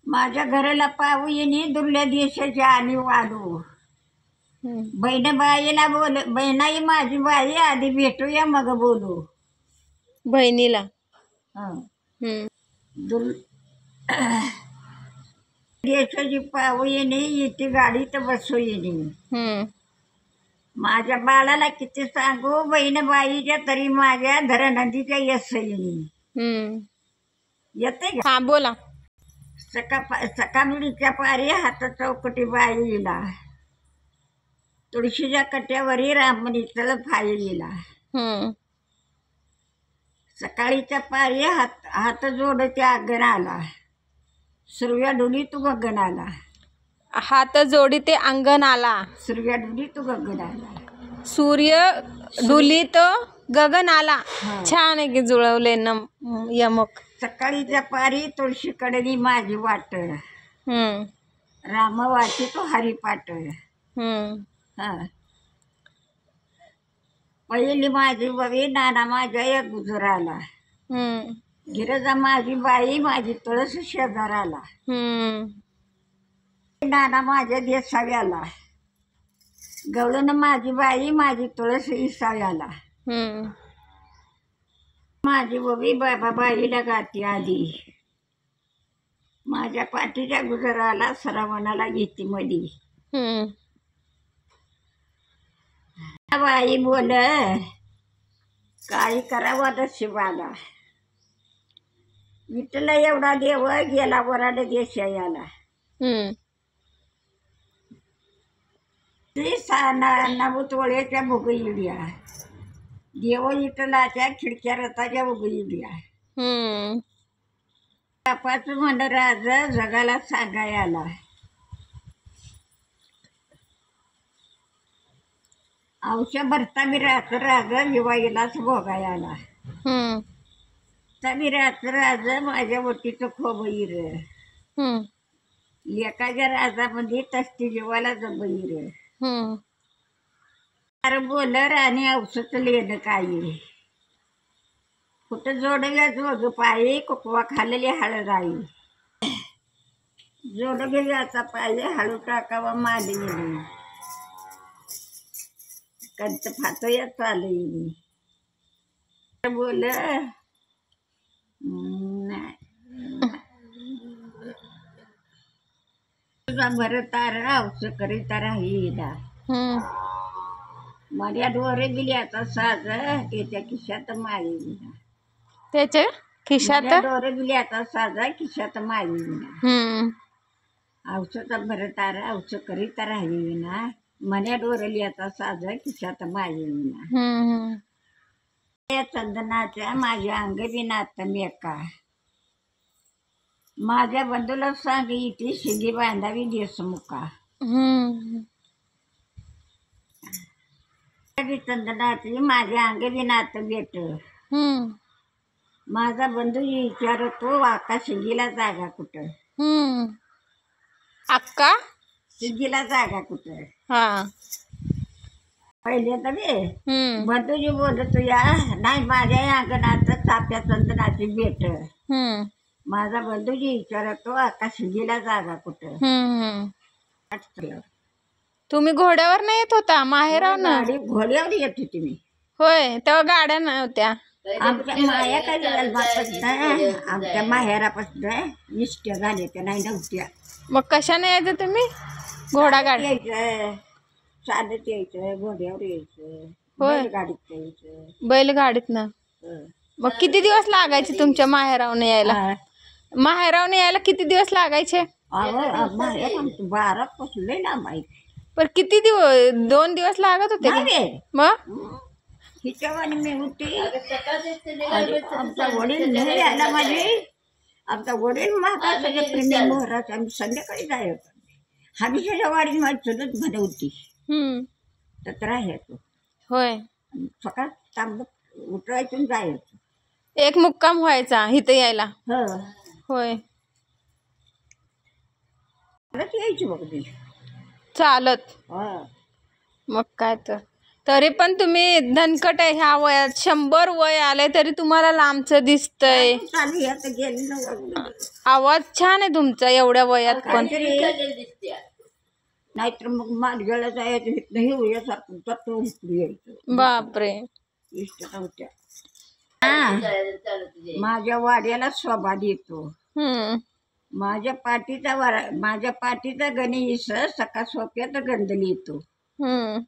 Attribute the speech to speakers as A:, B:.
A: माझ्या घराला पाहू येणे दुर्ल्या देशाची आणि वाढू. बहीण बाईला बोल, बहिणाई माझी बाई आधी भेटूया मग बोलू.
B: बहिणीला
A: हं.
B: हम्म
A: दुर देशाची पाहू येणे येते गाडीत बसू येणे.
B: हम्म
A: माझ्या बाळाला किती सांगू बहीण बाईच्या तरी माझ्या धर नदीच्या यस येणे.
B: हम्म
A: येते का?
B: हा बोला.
A: सकाळीच्या पारी हात चौकटी बाईला तुळशीच्या कट्यावरी रामणीचं फाईला.
B: हम्म
A: सकाळीच्या पारी हात जोडते अंगणाला सुरव्या डोली तू गगनाला.
B: हात जोडी ते अंगण आला
A: सुरव्या डोली तू गगनाला.
B: सूर्य डुलीत गगन आला.
A: हा.
B: छान आहे की जुळवले न यमक.
A: सकाळीच्या पारी तुळशी कडली माझी वाट
B: हम्म
A: राम वाची तो हरिपाठ.
B: हम्म
A: हा. पहिली माझी बवी नाना माझ्या या गुजराला.
B: हम्म
A: गिरजा माझी बाई माझी तुळस शेजाराला.
B: हम्म
A: नाना माझ्या देसाव्याला गवळण माझी बाई माझी तुळस इसाव्याला.
B: हम्म
A: माझी बवी बाबा बाईला गाती आधी माझ्या पाठीच्या गुजराला सरावणाला घेती मधी.
B: हम्म
A: बाई बोल काही करावा नशिबाला. विठला एवढा देव गेला वराड देशायाला.
B: हम्म
A: नवतोळ्याच्या भुगईड्या देव विठलाच्या खिडक्या रथाच्या उगईड्या.
B: हम्म
A: बापाच म्हण राज जगाला सांगायला. औषध भरता मी राज राज विवाईलाच भोगायला.
B: हम्म
A: तमी राज राज माझ्या वटीचं खोबईर
B: हम्म
A: एकाच्या राजामध्ये तस्ती जीवाला जबईर.
B: हम्म
A: अरे बोलर आणि औषध लेणं काही कुठं जोडव्या जोग पायी कुकवा खाल्लेली हळदाई. जोडव्याचा पायी हळू टाकावा माली कंच फातोया चालू बोल तुझा भरतार औष करीता राहिला.
B: हम्म
A: माझ्या डोरे दिली आता साज त्याच्या खिशात माळीला.
B: त्याच्या खिशात
A: डोरे दिली आता साजा खिशात माळीला.
B: हम्म
A: औषध भरतार औष करीता राहिना मन्या डोरली आता साज खिशात माळीला.
B: हम्म
A: या चंदनाच्या माझ्या अंगविनात मेका माझ्या बंधूला सांग इथे शिंगी बांधावी देशमुखा.
B: हम्म
A: चंदनाची माझ्या अंगविनात बेट
B: हम्म
A: माझा बंधू विचारतो आका शिंगीला जागा कुठं.
B: हम्म अक्का
A: शिंगीला जागा कुठं.
B: हा
A: पहिले तर
B: हम्म
A: बंधूजी बोलतो या नाही माझ्या या अंगणात चाप्या चंदनाची बेट.
B: हम्म
A: माझा बंधूजी विचारतो आका शिंगीला जागा कुठं.
B: हम्म तुम्ही घोड्यावर नाही येत होता माहेराव ना.
A: गाडी घोड्यावर येत होती मी.
B: होय तेव्हा गाड्या नव्हत्या.
A: आमच्या माया काय जन्मापासून आमच्या माहेरापासून निष्ठ्या झाल्या त्या नाही नव्हत्या.
B: मग कशाने यायचं तुम्ही घोडा गाडी.
A: यायचं चालत यायचं घोड्यावर यायचं
B: होय.
A: गाडीत यायचं.
B: बैलगाडीतनं. मग किती दिवस लागायचे तुमच्या माहेरावने यायला. माहेरावने यायला किती दिवस लागायचे.
A: माहेर आमचं 12 पासून लय लांब आहे.
B: पण किती दिवस 2 दिवस लागत होते का?
A: नाही
B: मग
A: हिच्यावानी मी होती. आमचा वडील नाही आला माझे. आमचा वडील महाराष्ट्राच्या प्रेमी मोहराचा आम्ही संध्याकाळी जायचो. हमीच्या वाडीत माझी चुलत म्हणे होती तर राहायचो.
B: होय
A: सकाळ तांबत उठवायचं जायचं.
B: एक मुक्काम व्हायचा इथं यायला. होय
A: यायची बघ ती
B: चालत.
A: हा
B: मग काय तर तरी पण तुम्ही धनकट आहे ह्या वयात, 100 वय आलंय तरी तुम्हाला लांबचं दिसतंय.
A: चालू आहे, आता गेली ना वगैरे.
B: आवाज छान आहे तुमचा एवढ्या वयात पण.
A: नाहीतर मग मालगेला जायचं इथनं येऊयासारखं तत्व उचलू यायचं.
B: बापरे.
A: इष्ट नव्हत्या. माझ्या वाड्याला स्वभाव येतो.
B: हम्म.
A: माझ्या पाठीचा गणेश सका सोप्यात गंधली येतो.
B: हम्म.